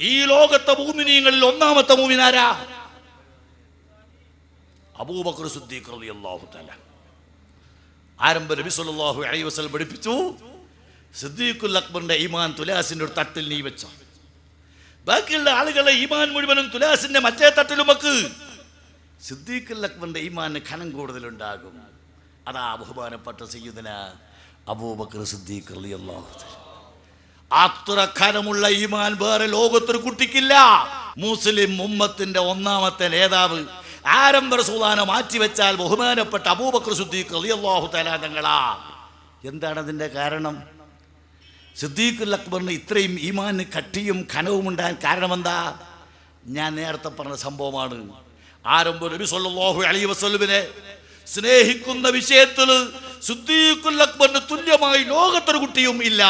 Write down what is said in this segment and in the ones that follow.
ഈ ലോകത്തെ മുഅ്മിനീങ്ങളിൽ ഒന്നാമത്തെ മുഅ്മിനാരാ? അബൂബക്കർ സിദ്ദീഖ് റളിയല്ലാഹു തആല. ആരംഭ നബി സല്ലല്ലാഹു അലൈഹി വസല്ലം പഠിപ്പിച്ചു, സിദ്ദീഖുൽ അക്ബറിന്റെ ഈമാൻ തുലാസിന്റെ ഒരു തട്ടിൽ നീ വെച്ചോ, ബാക്കിയുള്ള ആളുകളെ ഈമാൻ മുഴുവനും തുലാസിന്റെ മറ്റേ തട്ടിലും വെക്ക്. സിദ്ദീഖുൽ അക്ബറിന്റെ ഈമാന് ഖനം കൂടുതലുണ്ടാകും. അതാ ബഹുമാനപ്പെട്ട സയ്യിദുന അബൂബക്കർ സിദ്ദീഖ് റളിയല്ലാഹു തആല. അത്ര ഖനമുള്ള ഈമാൻ വേറെ ലോകത്തൊരു കുട്ടിക്കില്ല. മുസ്ലിം ഉമ്മത്തിന്റെ ഒന്നാമത്തെ നേതാവ് ആരംഭ റസൂലുള്ളാഹിനെ മാറ്റിവെച്ചാൽ ബഹുമാനപ്പെട്ട അബൂബക്കർ സിദ്ദീഖ് റളിയല്ലാഹു തആല തങ്ങളാ. എന്താണ് അതിന്റെ കാരണം? സിദ്ദീഖുൽ അക്ബറിന് ഇത്രയും ഈമാന് കട്ടിയും ഖനവും ഉണ്ടാകാൻ കാരണമെന്താ? ഞാൻ നേരത്തെ പറഞ്ഞ സംഭവമാണ്. ആരംഭ നബി സല്ലല്ലാഹു അലൈഹി വസല്ലമിനെ സ്നേഹിക്കുന്ന വിഷയത്തിൽ സിദ്ദീഖുൽ അക്ബറിന് തുല്യമായി ലോകത്തൊരു കുട്ടിയും ഇല്ല.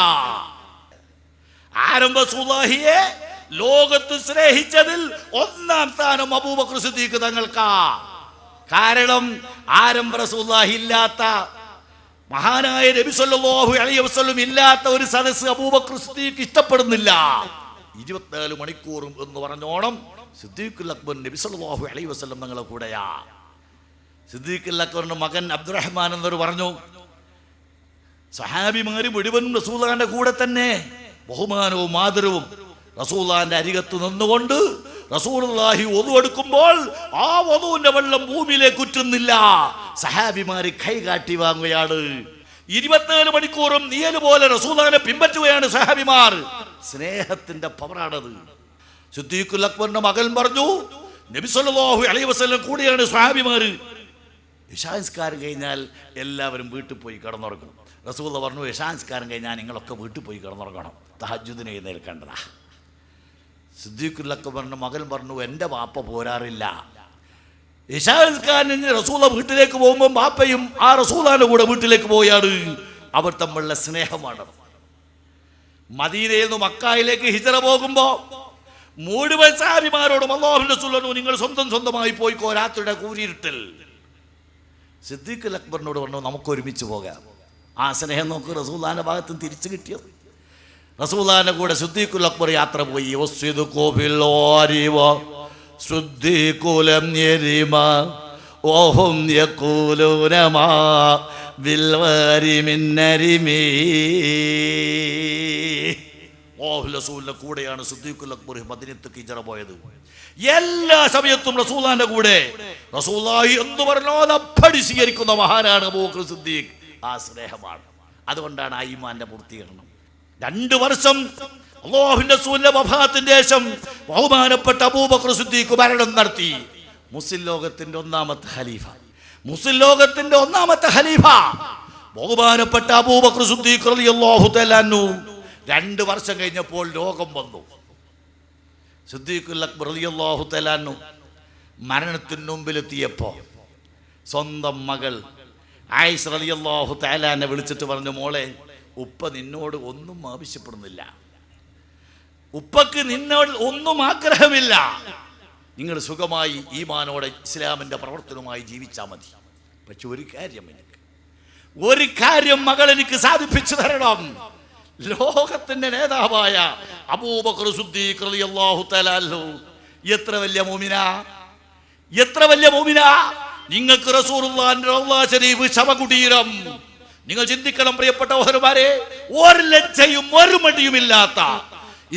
ആരംഭ റസൂലുള്ളാഹിയെ ലോകത്ത് സ്നേഹിച്ചതിൽ ഒന്നാം സ്ഥാനം അബൂബക്കർ സിദ്ദീഖ് തങ്ങൾക്കാ. കാരണം ആരംഭ റസൂലുള്ളാഹി ഇല്ലാത്ത, മഹാനായ നബി സല്ലല്ലാഹു അലൈഹി വസല്ലം ഇല്ലാത്ത ഒരു സദസ്സ് അബൂബക്കർ സിദ്ദീഖ് ഇഷ്ടപ്പെടുന്നില്ല. 24 മണിക്കൂറും എന്ന് പറഞ്ഞോണം സിദ്ദീഖുൽ അക്ബർ നബി സല്ലല്ലാഹു അലൈഹി വസല്ലം തങ്ങളെ കൂടെയാ. സിദ്ദീഖുൽ അക്ബറിന്റെ മകൻ അബ്ദുറഹ്മാൻ എന്നൊരു പറഞ്ഞു, സഹാബിമാര് മുഴുവനും റസൂലുള്ളാഹിന്റെ കൂടെ തന്നെ ബഹുമാനവും ആദരവും. റസൂലുള്ളാഹിന്റെ അരികത്ത് നിന്നുകൊണ്ട് റസൂലുള്ളാഹി വദു എടുക്കുമ്പോൾ ആ വദുവിന്റെ വെള്ളം ഭൂമിയിലേക്ക് ഉറ്റുന്നില്ല. സഹാബിമാര് കൈകാട്ടി വാങ്ങുകയാണ്. 24 മണിക്കൂറും നിയല് പോലെ റസൂലുള്ളാഹിനെ പിൻപറ്റുകയാണ് സഹാബിമാർ. സ്നേഹത്തിന്റെ പവറാണത്. സിദ്ദീഖുൽ അക്ബറിന്റെ മകൻ പറഞ്ഞു, നബി സല്ലല്ലാഹു അലൈഹി വസല്ലം കൂടെയാണ് സഹാബിമാര്. ഇശാസ്കാരം കഴിഞ്ഞാൽ എല്ലാവരും വീട്ടിൽ പോയി കിടന്നുറങ്ങും. റസൂലുള്ളാഹി പറഞ്ഞു, ഇശാസ്കാരം കഴിഞ്ഞാൽ നിങ്ങളൊക്കെ വീട്ടിൽ പോയി കിടന്നുറങ്ങണം, തഹജ്ജുദിന് എഴുന്നേൽക്കേണ്ടതാ. സിദ്ദീഖുൽ അക്ബറിന്റെ മകൻ പറഞ്ഞു, എൻ്റെ വാപ്പ പോരാറില്ല. ഇശാസ്കാരൻ റസൂലുള്ളാഹി വീട്ടിലേക്ക് പോകുമ്പോൾ വാപ്പയും ആ റസൂലുള്ളാഹിന്റെ കൂടെ വീട്ടിലേക്ക് പോയാണ്. അവർ തമ്മിലുള്ള സ്നേഹമാണ്. മദീനയിൽ നിന്ന് മക്കയിലേക്ക് ഹിജ്റ പോകുമ്പോ മുഴുവൻ സഹാബിമാരോടും അല്ലാഹുവിന്റെ റസൂൽ പറഞ്ഞു, നിങ്ങൾ സ്വന്തമായി പോയിക്കോ രാത്രിയുടെ കൂരിരുട്ടിൽ. സിദ്ദീഖുൽ അക്ബറിനോട് പറഞ്ഞു, നമുക്ക് ഒരുമിച്ച് പോകാം. ആ സ്നേഹം നോക്ക് റസൂലുള്ളാഹിന്റെ ഭാഗത്ത് തിരിച്ചു കിട്ടിയത്. റസൂലുള്ളാഹിന്റെ കൂടെ സിദ്ദീഖുൽ അക്ബർ യാത്ര പോയി. കൂടെയാണ് സിദ്ദീഖുൽ അക്ബർ മദീനത്തേക്ക് ഹിജ്റ പോയത്. എല്ലാ സമയത്തും റസൂലുള്ളാഹിന്റെ കൂടെ. റസൂലുള്ളാഹി എന്ന് പറഞ്ഞാൽ അപ്പടി സ്വീകരിക്കുന്ന മഹാനാണ് അബൂബക്കർ സിദ്ദീഖ്. ആ സ്നേഹമാണ്. അതുകൊണ്ടാണ് ആ ഈമാന്റെ പൂർത്തീകരണം. 2 വർഷം അല്ലാഹുവിന്റെ റസൂലിന്റെ വഫാത്തിന്റെ ശേഷം ബഹുമാനപ്പെട്ട അബൂബക്കർ സിദ്ദീഖ് ഭരണം നടത്തി. മുസ്ലിം ലോകത്തിന്റെ ഒന്നാമത്തെ ഖലീഫ ബഹുമാനപ്പെട്ട അബൂബക്കർ സിദ്ദീഖ് റളിയല്ലാഹു തആല അൻഹു. 2 വർഷം കഴിഞ്ഞപ്പോൾ രോഗം വന്നു. സിദ്ദീഖുൽ അക്ബർ റളിയല്ലാഹു തആല അൻഹു മരണത്തിന് മുമ്പിലെത്തിയപ്പോൾ സ്വന്തം മകൾ ആയിഷ റളിയല്ലാഹു തആല അൻഹ വിളിച്ചിട്ട് പറഞ്ഞു, മോളെ, ഉപ്പ നിന്നോട് ഒന്നും ആവശ്യപ്പെടുന്നില്ല, ഉപ്പക്ക് നിന്നോട് ഒന്നും ആഗ്രഹമില്ല, നിങ്ങൾ സുഖമായി ഈമാനോടെ ഇസ്ലാമിന്റെ പ്രവർത്തനവുമായി ജീവിച്ചാൽ മതി. പക്ഷെ ഒരു കാര്യം മകൾ എനിക്ക് സാധിപ്പിച്ചു തരണം. ലോകത്തിന്റെ നേതാവായ അബൂബക്കർ സിദ്ദീഖ് റളിയല്ലാഹു തആല അൻഹു എത്ര വലിയ മുഅ്മിനാ. നിങ്ങൾക്ക് റസൂലുള്ളാഹിന്റെ റൗള ശരീഫ് ശവകുടീരം. നിങ്ങൾ ചിന്തിക്കണം പ്രിയപ്പെട്ട സഹോദരന്മാരെ, ഒരു ലജ്ജയും ഒരു മടിയുമില്ലാത്ത,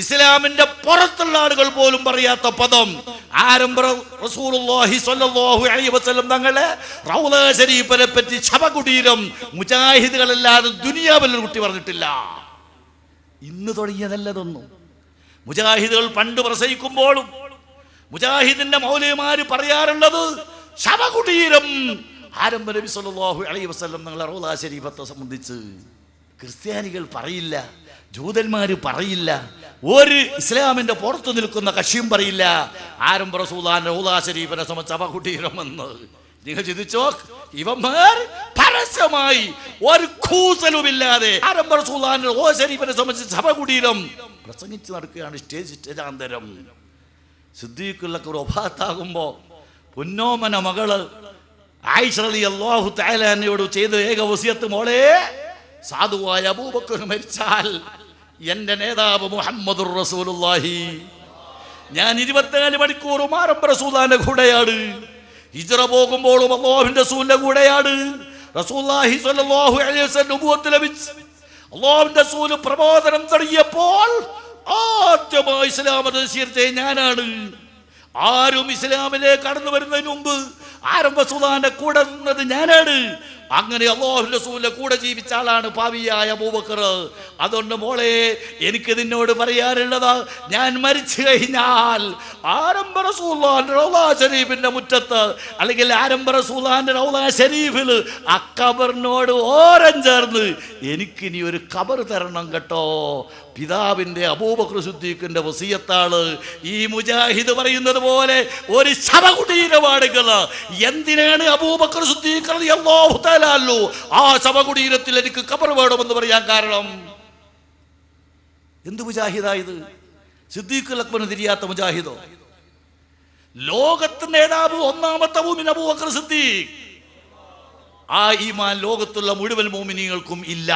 ഇസ്ലാമിന്റെ പുറത്തുള്ള ആളുകൾ പോലും പറയാത്ത പദം ആരംഭ റസൂലുള്ളാഹി സ്വല്ലല്ലാഹു അലൈഹി വസല്ലം തങ്ങളെ റൗള ശരീഫിനെ പറ്റി ശവകുടീരം മുജാഹിദുകളല്ലാതെ ദുനിയാവിൽ ഒരു കുട്ടി പറഞ്ഞിട്ടില്ല. ഇന്ന് തുടങ്ങിയതല്ലതൊന്നും. മുജാഹിദുകൾ പണ്ട് പ്രസംഗിക്കുമ്പോഴും മുജാഹിദിന്റെ മൗലവിമാര് പറയാറുള്ളത് ശവകുടീരം. ആരംഭ നബി സല്ലല്ലാഹു അലൈഹി വസല്ലം തങ്ങളെ റൗള ശരീഫത്തെ സംബന്ധിച്ച് ക്രിസ്ത്യാനികൾ പറയില്ല, ജൂതന്മാര് പറയില്ല, ഒരു ഇസ്ലാമിന്റെ പുറത്തു നിൽക്കുന്ന കക്ഷിയും പറയില്ല ആരംഭ റസൂലുള്ളാഹിന്റെ റൗള ശരീഫിനെ സംബന്ധിച്ച് ശവകുടീരമെന്ന്. നിങ്ങൾ ചിന്തിച്ചോ, ഇവന്മാർ പരസ്യമായി ഒരു കൂസലുമില്ലാതെ ആരംഭ റസൂലുള്ളാഹിന്റെ റൗള ശരീഫിനെ സംബന്ധിച്ച് ശവകുടീരം പ്രസംഗിച്ച് നടക്കുകയാണ് സ്റ്റേജാന്തരം. സിദ്ദീഖുൽ അക്ബർ വഫാത്താകുമ്പോ പൊന്നോമന മകള് ആയിഷ റളിയല്ലാഹു തആല അൻഹയോട് ചെയ്ത ഏക വസിയത്ത്, മോളെ, സാധുവായ അബൂബക്കർ മരിച്ചാൽ എന്റെ നേതാവ് മുഹമ്മദുർ റസൂലുള്ളാഹി ഞാൻ 24 മണിക്കൂറും ആരംഭ റസൂലുള്ളാഹിന്റെ കൂടെയാണ്. ഹിജ്റ പോകുമ്പോഴും അല്ലാഹുവിന്റെ റസൂലിന്റെ കൂടെയാണ്. റസൂലുള്ളാഹി സ്വല്ലല്ലാഹു അലൈഹി വസല്ലം നബുവത്ത് ലഭിച്ചു. അല്ലാഹുവിന്റെ റസൂൽ പ്രബോധനം തുടങ്ങിയപ്പോൾ ആദ്യമായി ഇസ്ലാം സ്വീകരിച്ചത് ഞാനാണ്. ആരും ഇസ്ലാമിലേക്ക് കടന്നു വരുന്നതിന് മുമ്പ് ആരംഭ റസൂലുള്ളാഹിന്റെ കൂടെ നിന്നത് ഞാനാണ്. അങ്ങനെ അല്ലാഹുവിന്റെ റസൂലിന്റെ കൂടെ ജീവിച്ച ആളാണ് പാവിയായ അബൂബക്കർ. അതുകൊണ്ട് മോളെ, എനിക്ക് നിന്നോട് പറയാനുള്ളത്, ഞാൻ മരിച്ചു കഴിഞ്ഞാൽ ആരംഭ റസൂലുള്ളാഹിന്റെ റൗള ശരീഫിന്റെ മുറ്റത്ത്, അല്ലെങ്കിൽ ആരംഭ റസൂലുള്ളാഹിന്റെ റൗള ശരീഫിൽ ആ ഖബറിനോട് ഓരം ചേർന്ന് എനിക്കിനി ഒരു ഖബർ തരണം കേട്ടോ. പിതാവിന്റെ അബൂബക്കർ സിദ്ദീഖിന്റെ വസിയത്താണ്. ഈ മുജാഹിദ് പറയുന്നത് പോലെ ഒരു ശവകുടീരമാണെങ്കിൽ എന്തിനാണ് അബൂബക്കർ സിദ്ദീഖ് റളിയല്ലാഹു തആല ആ ശവകുടീരത്തിൽ എനിക്ക് ഖബർ വേണമെന്ന് പറയാൻ കാരണം? എന്ത് മുജാഹിദായത്? സിദ്ദീഖുൽ അക്ബറിന് തിരിയാത്ത മുജാഹിദോ? ലോകത്തിന്റെ നേതാവ് ഒന്നാമത്തെ മുഅ്മിൻ അബൂബക്കർ സിദ്ദീഖ്. ആ ഈമാൻ ലോകത്തുള്ള മുഴുവൻ മുഅ്മിനീങ്ങൾക്കും ഇല്ല.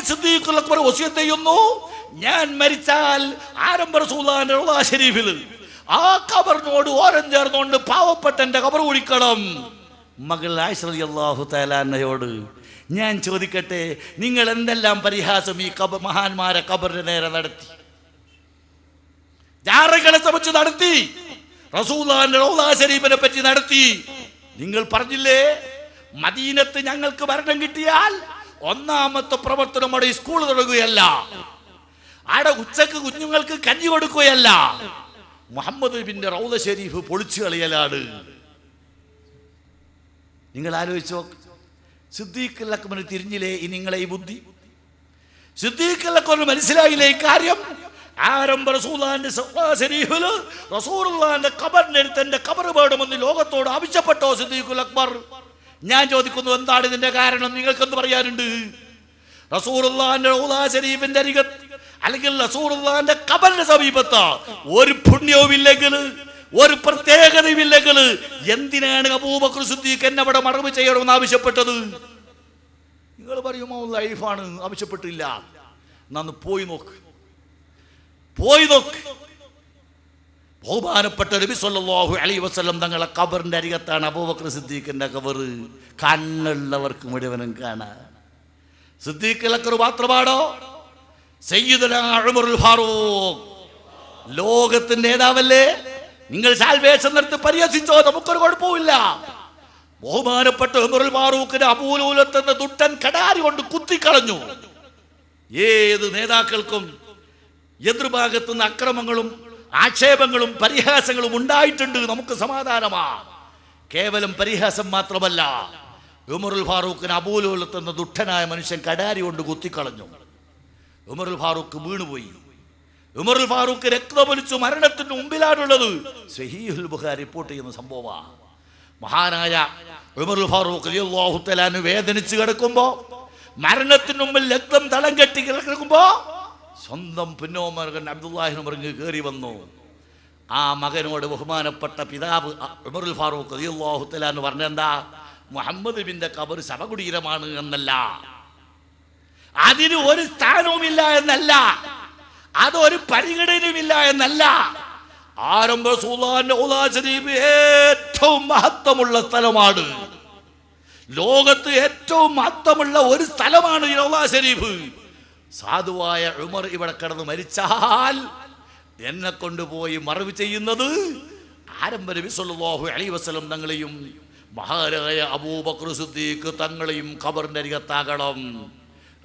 സിദ്ദീഖുൽ അക്ബർ വസിയത്ത് ചെയ്യുന്നു, ഞാൻ മരിച്ചാൽ ആരംഭ റസൂലുള്ളാഹിന്റെ റൗള ശരീഫിൽ ആ ഖബറിനോട് ഓരം ചേർന്നുകൊണ്ട് പാവപ്പെട്ട എന്റെ ഖബർ കുഴിക്കണം. മകൾ ആയിഷ റളിയല്ലാഹു തആല അൻഹയോട് ഞാൻ ചോദിക്കട്ടെ, നിങ്ങൾ എന്തെല്ലാം പരിഹാസം ഈ മഹാന്മാരെ ഖബറിന് നേരെ നടത്തി? ജാറകളെ സംബന്ധിച്ച് നടത്തി, റസൂലുള്ളാഹിന്റെ റൗള ശരീഫിനെ പറ്റി നടത്തി. നിങ്ങൾ പറഞ്ഞില്ലേ, മദീനത്ത് ഞങ്ങൾക്ക് ഭരണം കിട്ടിയാൽ ഒന്നാമത്തെ പ്രവർത്തനം അവിടെ സ്കൂൾ തുടങ്ങുകയല്ല, അവിടെ ഉച്ചക്ക് കുഞ്ഞുങ്ങൾക്ക് കഞ്ഞി കൊടുക്കുകയല്ല, മുഹമ്മദ് നബിന്റെ റൗള ശരീഫ് പൊളിച്ചു കളയലാണ്. നിങ്ങൾ ആലോചിച്ചോ, സിദ്ദീഖുൽ അക്ബറിന് തിരിഞ്ഞില്ലേ ഈ നിങ്ങളെ ഈ ബുദ്ധി? സിദ്ദീഖുൽ അക്ബറിന് മനസ്സിലായില്ലേ ഈ കാര്യം? ആരംഭ റസൂലുള്ളാഹിന്റെ ശരീഫിൽ റസൂലുള്ളാഹിന്റെ ഖബറിന്റെ അടുത്ത് എന്റെ ഖബർ വേണമെന്ന് ലോകത്തോട് ആവശ്യപ്പെട്ടോ സിദ്ദീഖുൽ അക്ബർ? ഞാൻ ചോദിക്കുന്നു, എന്താണ് ഇതിന്റെ കാരണം? നിങ്ങൾക്കെന്ത് പറയാനുണ്ട്? റസൂലുള്ളാഹിന്റെ റൗള ശരീഫിന്റെ അരികത്ത്, അല്ലെങ്കിൽ റസൂലുള്ളാഹിന്റെ ഖബറിന്റെ സമീപത്ത് ഒരു പുണ്യവുമില്ലെങ്കിൽ, ഒരു പ്രത്യേകതയുമില്ലെങ്കിൽ എന്തിനാണ് അബൂബക്കർ സിദ്ദീഖ് എന്നെ അവിടെ മറവ് ചെയ്യണമെന്ന് ആവശ്യപ്പെട്ടത്? നിങ്ങൾ പറയുമോ ലൈഫാണ്, ആവശ്യപ്പെട്ടില്ല. നന്ന് പോയി നോക്ക്. ബഹുമാനപ്പെട്ട നബി സല്ലല്ലാഹു അലൈഹി വസല്ലം തങ്ങളെ ഖബറിന്റെ അരികത്താണ് അബൂബക്കർ സിദ്ദീഖിന്റെ ഖബർ. കണ്ണുള്ളവർക്ക് മുഴുവനും കാണാം. സിദ്ദീഖുൽ അക്ബർ മാത്രമാണോ? സയ്യിദുനാ ഉമറുൽ ഫാറൂഖ് ലോകത്തിന്റെ നേതാവല്ലേ? നിങ്ങൾ സാൽവേഷൻ നടത്തി പരിഹസിച്ചോ, നമുക്കൊരു കുഴപ്പമില്ല. ബഹുമാനപ്പെട്ട ഉമറുൽ ഫാറൂഖിനെ അബൂലൂലത്ത് എന്ന ദുഷ്ടൻ കടാരി കൊണ്ട് കുത്തിക്കളഞ്ഞു. ഏത് നേതാക്കൾക്കും എതിർഭാഗത്തുനിന്ന് അക്രമങ്ങളും ആക്ഷേപങ്ങളും പരിഹാസങ്ങളും ഉണ്ടായിട്ടുണ്ട്. നമുക്ക് സമാധാനമാ. കേവലം പരിഹാസം മാത്രമല്ല, ഉമറുൽ ഫാറൂഖിന് അബൂലൂലത്ത് എന്ന ദുഷ്ടനായ മനുഷ്യൻ കടാരി കൊണ്ട് കുത്തിക്കളഞ്ഞു. ഉമറുൽ ഫാറൂഖ് വീണുപോയി. ഉമറുൽ ഫാറൂഖ് രക്തമൊലിച്ചു മരണത്തിന് മുമ്പിലാണുള്ളത്. സ്വഹീഹുൽ ബുഖാരി റിപ്പോർട്ട് ചെയ്യുന്ന സംഭവമാണ്. മഹാനായ ഉമറുൽ ഫാറൂഖ് റളിയല്ലാഹു തആല വേദനിച്ച് കിടക്കുമ്പോ, മരണത്തിന് മുമ്പിൽ രക്തം തളം കെട്ടി കിടക്കുമ്പോ, സ്വന്തം പുന്നോമകൻ അബ്ദുല്ലാഹി ഉമർ കയറി വന്നു. ആ മകനോട് ബഹുമാനപ്പെട്ട പിതാവ് ഉമറുൽ ഫാറൂഖ് റളിയല്ലാഹു തആല പറഞ്ഞെന്താ? മുഹമ്മദ് നബിന്റെ ഖബർ ശവകുടീരമാണ് എന്നല്ല, അതിന് ഒരു സ്ഥാനവുമില്ല എന്നല്ല, അതൊരു പരിഗണനയുമില്ല എന്നല്ല. ആരംഭ റസൂലുള്ളാഹിന്റെ റൗള ശരീഫ് ഏറ്റവും മഹത്വമുള്ള സ്ഥലമാണ്. ലോകത്ത് ഏറ്റവും മഹത്വമുള്ള ഒരു സ്ഥലമാണ് ഈ റൗള ശരീഫ്. സാധുവായ ഉമർ ഇവിടെ കിടന്ന് മരിച്ചാൽ എന്നെ കൊണ്ടുപോയി മറവ് ചെയ്യുന്നത് ആരംഭ നബി സല്ലല്ലാഹു അലൈഹി വസല്ലം തങ്ങളെയും മഹാനായ അബൂബക്കർ സിദ്ദീഖ് തങ്ങളെയും ഖബറിന്റെ അരികത്താകണം.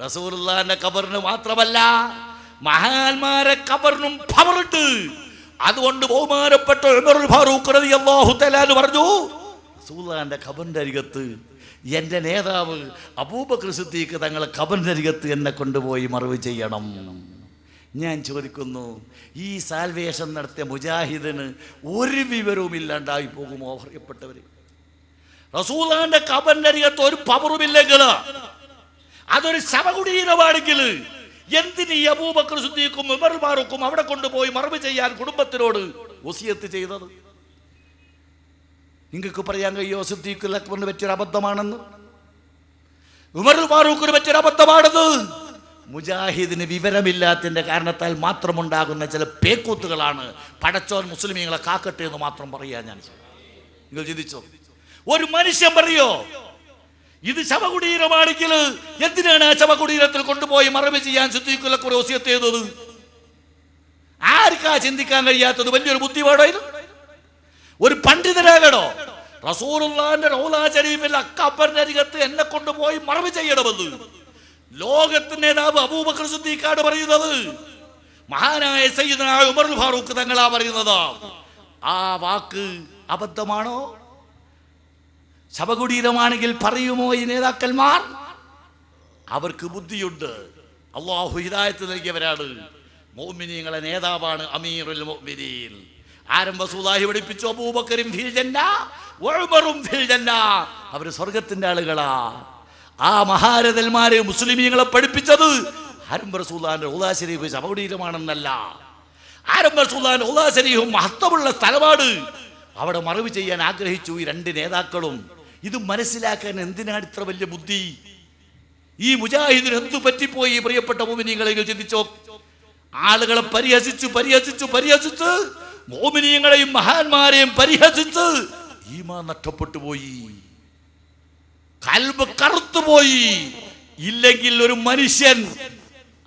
റസൂലുള്ളാഹിന്റെ ഖബറിന് മാത്രമല്ല, മഹാന്മാരെ ഖബറിനും ഖബറുണ്ട്. അതുകൊണ്ട് ബഹുമാനപ്പെട്ട ഉമറുൽ ഫാറൂഖ് റളിയല്ലാഹു തആല പറഞ്ഞു, റസൂലുള്ളാഹിന്റെ ഖബറിന്റെ അരികത്ത് എന്റെ നേതാവ് അബൂബക്കർ സിദ്ദീഖ് തങ്ങളെ ഖബറിന്റെ അരികത്ത് എന്നെ കൊണ്ടുപോയി മറവ് ചെയ്യണം. ഞാൻ ചോദിക്കുന്നു, ഈ സാൽവേഷൻ നടത്തിയ മുജാഹിദിന് ഒരു വിവരവും ഇല്ലാണ്ടായി പോകുമോ? പറയപ്പെട്ടവര്, റസൂലുള്ളാഹിന്റെ ഖബറിന്റെ അരികത്ത് ഒരു പവറുമില്ലെങ്കിൽ, അതൊരു ശവകുടീരമാണെങ്കിൽ എന്തിന് ഈ അബൂബക്കർ സിദ്ദീഖും ഉമറുൽ ഫാറൂഖും അവിടെ കൊണ്ടുപോയി മറവ് ചെയ്യാൻ കുടുംബത്തിനോട് വസിയത്ത് ചെയ്തത്? നിങ്ങൾക്ക് പറയാൻ കഴിയോ സിദ്ദീഖുൽ അക്ബറിന് പറ്റിയൊരു അബദ്ധമാണെന്ന്? ഉമറുൽ ഫാറൂഖിന് പറ്റിയൊരു അബദ്ധമാണെന്ന്? മുജാഹിദിന് വിവരമില്ലാത്തതിൻ്റെ കാരണത്താൽ മാത്രമുണ്ടാകുന്ന ചില പേക്കൂത്തുകളാണ്. പടച്ചോൻ മുസ്ലിമീങ്ങളെ കാക്കട്ടെ എന്ന് മാത്രം പറയാ. ഞാൻ നിങ്ങൾ ചിന്തിച്ചോ, ഒരു മനുഷ്യൻ പറയോ ഇത് ശവകുടീരമാണെങ്കിൽ എന്തിനാണ് ആ ശവകുടീരത്തിൽ കൊണ്ടുപോയി മറവ് ചെയ്യാൻ സിദ്ദീഖുൽ അക്ബർ വസിയത്ത് ചെയ്തത്? ആർക്കാ ചിന്തിക്കാൻ കഴിയാത്തത്? വലിയൊരു ബുദ്ധിപാടായിരുന്നു. ഒരു പണ്ഡിതനാകണോ? റസൂലുള്ളാഹിന്റെ റൗള ശരീഫിൽ അക്കബറിന്റെ അരികത്ത് എന്നെ കൊണ്ടുപോയി മറവ് ചെയ്യണമെന്ന് ലോകത്തിന്റെ നേതാവ് അബൂബക്കർ സിദ്ദീഖാണ് പറയുന്നത്. മഹാനായ സയ്യിദുനാ ഉമറുൽ ഫാറൂഖ് തങ്ങളാ പറയുന്നത്. ആ വാക്ക് അബദ്ധമാണോ? ശവകുടീരമാണെങ്കിൽ പറയുമോ ഈ നേതാക്കന്മാർ? അവർക്ക് ബുദ്ധിയുണ്ട്. അല്ലാഹു ഹിദായത്ത് നൽകിയവരാണ്. മുഅ്മിനീങ്ങളെ നേതാവാണ് അമീറുൽ മുഅ്മിനീൻ. ആരംഭ റസൂലുള്ളാഹി പഠിപ്പിച്ചു അബൂബക്കറും ഫിൽ ജന്ന വഉമറും ഫിൽ ജന്ന. അവർ സ്വർഗ്ഗത്തിന്റെ ആളുകളാ. ആ മഹാരഥന്മാരെ മുസ്ലിമീങ്ങളെ പഠിപ്പിച്ചത് ആരംഭ റസൂലുള്ളാഹിന്റെ റൗള ശരീഫ് ശവകുടീരമാണെന്നല്ല. ആരംഭ റസൂലുള്ളാഹിന്റെ റൗള ശരീഫ് മഹത്വമുള്ള സ്ഥലമാണ്. അവിടെ മറവ് ചെയ്യാൻ ആഗ്രഹിച്ചു ഈ രണ്ട് നേതാക്കളും. ഇത് മനസ്സിലാക്കാൻ എന്തിനാണ് ഇത്ര വലിയ ബുദ്ധി? ഈ മുജാഹിദിന് എന്തു പറ്റിപ്പോയി? പ്രിയപ്പെട്ട മുഅ്മിനീങ്ങളെ ചിന്തിച്ചോ. ആളുകളെ പരിഹസിച്ച് മുഅ്മിനീങ്ങളെയും മഹാന്മാരെയും പരിഹസിച്ച് ഈമാൻ നഷ്ടപ്പെട്ടു പോയി, ഖൽബ് കറുത്തുപോയി. ഇല്ലെങ്കിൽ ഒരു മനുഷ്യൻ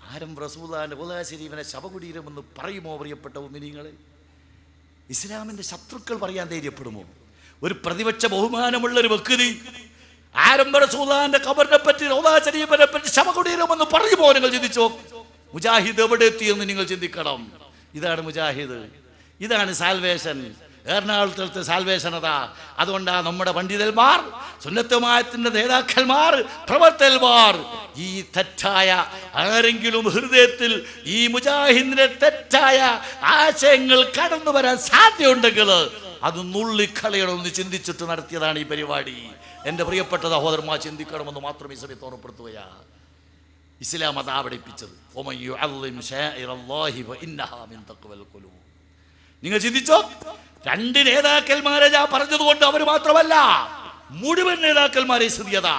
ആരും റസൂലുള്ളാഹിന്റെ റൗള ശരീഫിനെ ശവകുടീരം എന്ന് പറയുമോ? പ്രിയപ്പെട്ട മുഅ്മിനീങ്ങളെ, ഇസ്ലാമിന്റെ ശത്രുക്കൾ പറയാൻ ധൈര്യപ്പെടുമോ? ഒരു പ്രതിപക്ഷ ബഹുമാനമുള്ള ഒരു വ്യക്തി ആരംഭ റസൂലുള്ളാഹിന്റെ ഖബറിനെ പറ്റി റൗള ശരീഫിനെ പറ്റി ശവകുടീരം എന്ന് പറയുമോ? നിങ്ങൾ ചിന്തിച്ചോ. മുജാഹിദ് എവിടെ എത്തിയെന്ന് നിങ്ങൾ ചിന്തിക്കണം. ഇതാണ് മുജാഹിദ്, ഇതാണ് സാൽവേഷൻ. എറണാകുളത്തെ സാൽവേഷൻ അതാ. അതുകൊണ്ടാണ് നമ്മുടെ പണ്ഡിതന്മാർ, സുന്നത്ത് ജമാഅത്തിന്റെ നേതാക്കന്മാർ, പ്രവർത്തകന്മാർ ഈ തെറ്റായ ആരെങ്കിലും ഹൃദയത്തിൽ ഈ മുജാഹിദിന്റെ തെറ്റായ ആശയങ്ങൾ കടന്നു വരാൻ സാധ്യതയുണ്ടെങ്കിൽ അത് നുള്ളിക്കളയണമെന്ന് ചിന്തിച്ചിട്ട് നടത്തിയതാണ് ഈ പരിപാടി. എൻ്റെ പ്രിയപ്പെട്ട സഹോദരന്മാർ, ചിന്തിക്കണമെന്ന് മാത്രം ഈ സമയത്ത് ഓർമ്മപ്പെടുത്തുകയാ. ഇസ്ലാം അതാ പഠിപ്പിച്ചത്. നിങ്ങൾ ചിന്തിച്ചോ. രണ്ട് നേതാക്കന്മാരെ ഞാൻ പറഞ്ഞതുകൊണ്ട് അവർ മാത്രമല്ല, മുഴുവൻ നേതാക്കന്മാരെ സ്ഥിതിയതാ.